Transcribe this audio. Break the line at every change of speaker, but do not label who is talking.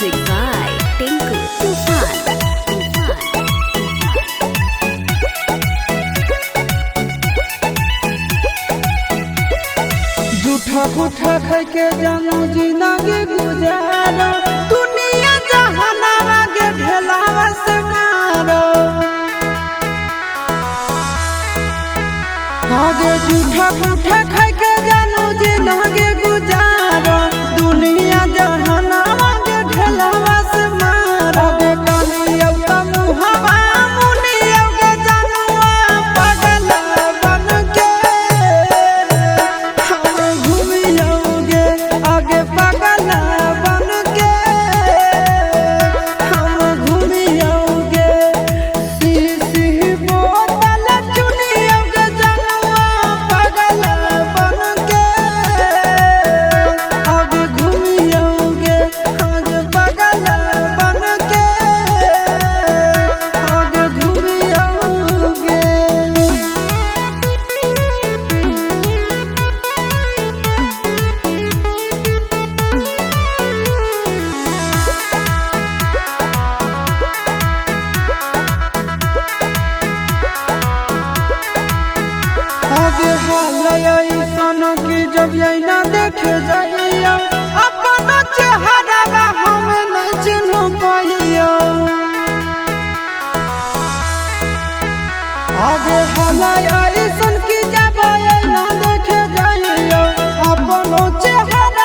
Music by Tinku Tufan.
झूठा झूठा खाई के जानू जिंदगी गुजारो दुनिया जहाना आगे ढेलावा से मारो आगे झूठा झूठा खाई के जानू जिंदगी गुजारो दुनिया जहाना आगे ढेलावा से मारो आगे कालिया मुहावा मुनिया के जानुआ पागल बन के आगे पागल बन के हम घूमियोगे शीशी बोतल चुनियोगे जनुआ पागल बन के आगे घूमियोगे आगे पागल बन के आगे घूमियोगे। आगे हाल की जब ना देखे जाइया अपना चेहरा हमें नहीं चिन्ह पाइया आगे हाल की जब ना देखे जाइया अपना चेहरा